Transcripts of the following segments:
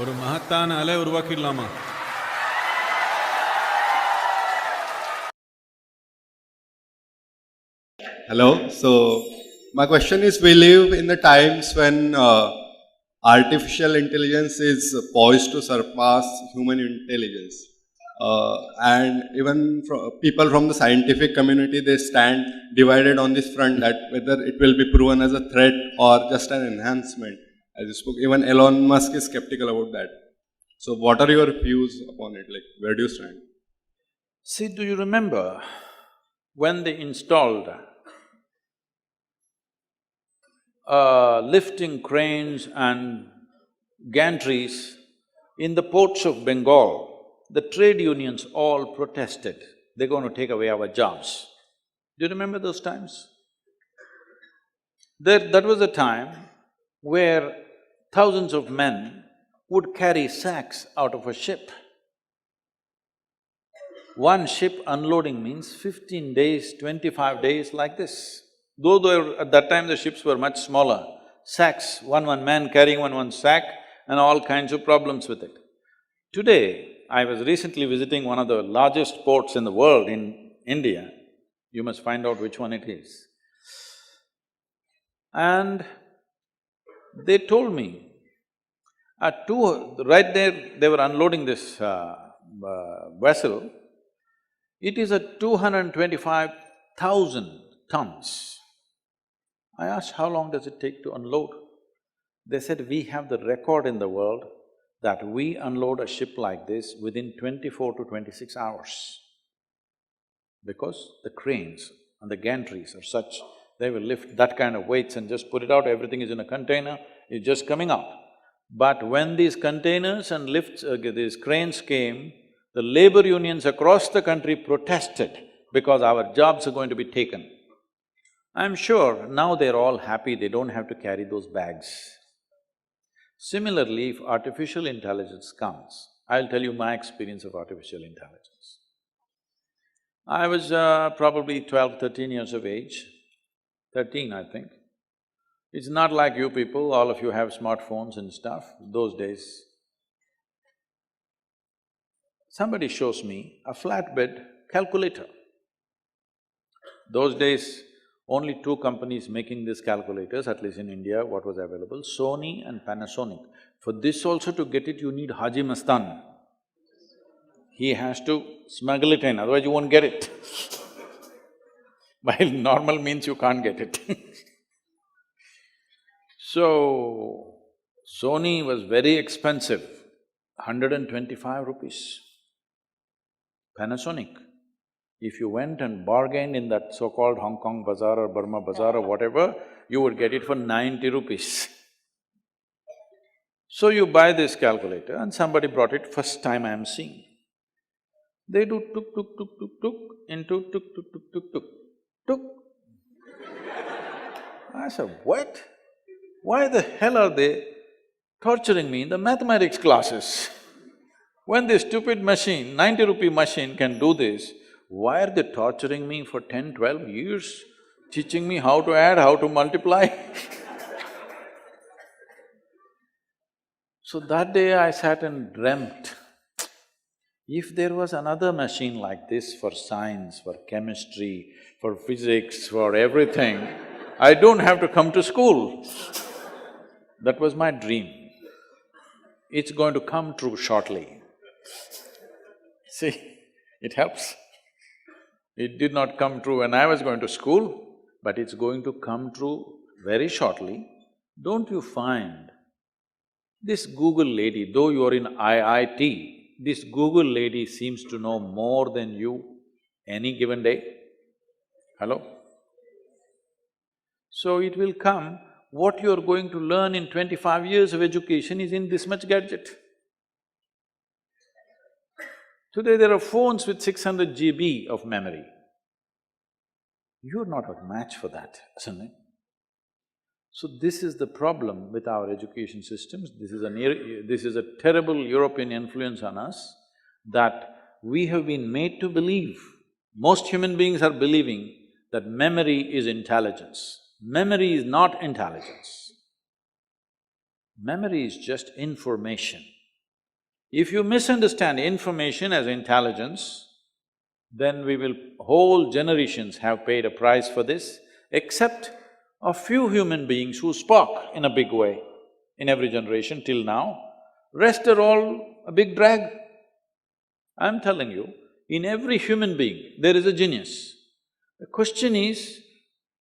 ஒரு மகத்தான அலை உருவாக்கிடலாமா? Hello. So my question is, we live in the times when artificial intelligence is poised to surpass human intelligence. And even people from the scientific community, they stand divided on this front that whether it will be proven as a threat or just an enhancement. As you spoke, even Elon Musk is skeptical about that. So what are your views upon it? Like, where do you stand? See, do you remember when they installed lifting cranes and gantries in the ports of Bengal? The trade unions all protested, they're going to take away our jobs. Do you remember those times? That was a time where thousands of men would carry sacks out of a ship. One ship unloading means 15 days, 25 days like this. Though at that time the ships were much smaller, sacks, one man carrying one sack and all kinds of problems with it. Today, I was recently visiting one of the largest ports in the world in India. You must find out which one it is. And they told me, right there, they were unloading this vessel. It is at 225,000 tons. I asked, how long does it take to unload? They said, we have the record in the world that we unload a ship like this within 24 to 26 hours. Because the cranes and the gantries are such, they will lift that kind of weights and just put it out, everything is in a container, it's just coming out. But when these containers and these cranes came, the labor unions across the country protested because our jobs are going to be taken. I'm sure now they're all happy, they don't have to carry those bags. Similarly, if artificial intelligence comes, I'll tell you my experience of artificial intelligence. I was probably 12, 13 years of age, 13 I think. It's not like you people, all of you have smartphones and stuff, those days. Somebody shows me a flatbed calculator. Those days, only two companies making these calculators, at least in India, what was available, Sony and Panasonic. For this also to get it, you need Haji Mastan. He has to smuggle it in, otherwise you won't get it. By normal means you can't get it. So, Sony was very expensive, 125 rupees. Panasonic, if you went and bargained in that so-called Hong Kong bazaar or Burma bazaar or whatever, you would get it for 90 rupees. So you buy this calculator and somebody brought it, first time I am seeing. They do tuk tuk tuk tuk tuk into tuk tuk tuk tuk tuk tuk. I said, what? Why the hell are they torturing me in the mathematics classes? When this stupid machine, 90-rupee machine can do this, why are they torturing me for 10, 12 years, teaching me how to add, how to multiply? So that day I sat and dreamt, if there was another machine like this for science, for chemistry, for physics, for everything, I don't have to come to school. That was my dream. It's going to come true shortly. See, it helps. It did not come true when I was going to school, but it's going to come true very shortly. Don't you find this Google lady, though you're in IIT, this Google lady seems to know more than you any given day? Hello? So it will come, what you're going to learn in 25 years of education is in this much gadget. Today there are phones with 600 GB of memory. You're not a match for that, isn't it? So this is the problem with our education systems, this is a terrible European influence on us, that we have been made to believe, most human beings are believing that memory is intelligence. Memory is not intelligence. Memory is just information. If you misunderstand information as intelligence, then whole generations have paid a price for this, except a few human beings who spoke in a big way in every generation till now. Rest are all a big drag. I'm telling you, in every human being, there is a genius. The question is,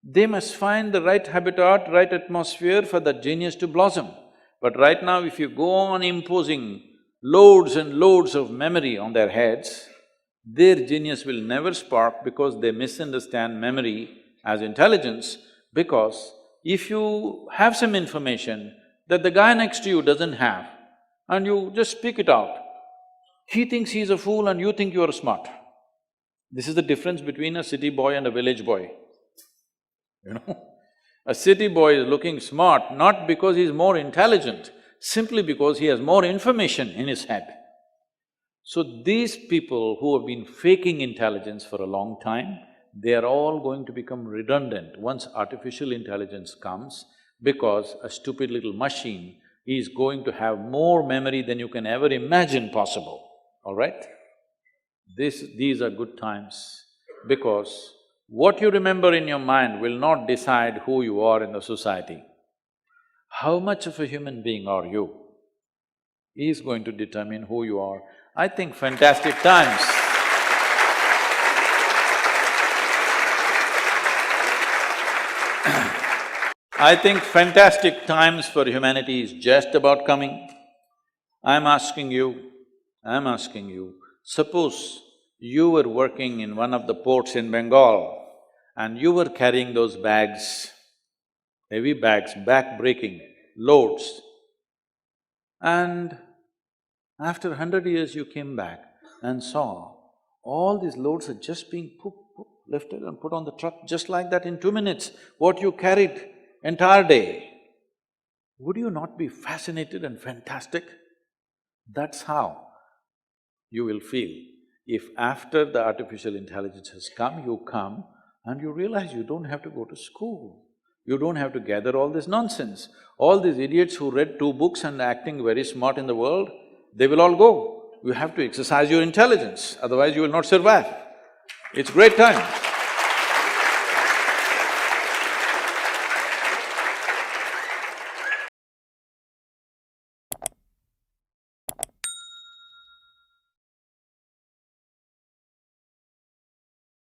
they must find the right habitat, right atmosphere for that genius to blossom. But right now, if you go on imposing loads and loads of memory on their heads, their genius will never spark because they misunderstand memory as intelligence. Because if you have some information that the guy next to you doesn't have, and you just speak it out, he thinks he's a fool and you think you're smart. This is the difference between a city boy and a village boy. You know, a city boy is looking smart not because he's more intelligent, simply because he has more information in his head. So these people who have been faking intelligence for a long time, they are all going to become redundant once artificial intelligence comes, because a stupid little machine is going to have more memory than you can ever imagine possible, all right? These are good times, because what you remember in your mind will not decide who you are in the society. How much of a human being are you is going to determine who you are. I think fantastic times. I think fantastic times for humanity is just about coming. I'm asking you, suppose you were working in one of the ports in Bengal and you were carrying those bags, heavy bags, back-breaking loads, and after 100 years you came back and saw all these loads are just being lifted and put on the truck just like that in 2 minutes, what you carried entire day. Would you not be fascinated and fantastic? That's how you will feel if after the artificial intelligence has come, you come and you realize you don't have to go to school. You don't have to gather all this nonsense. All these idiots who read 2 books and acting very smart in the world, they will all go. You have to exercise your intelligence, otherwise you will not survive. It's great time.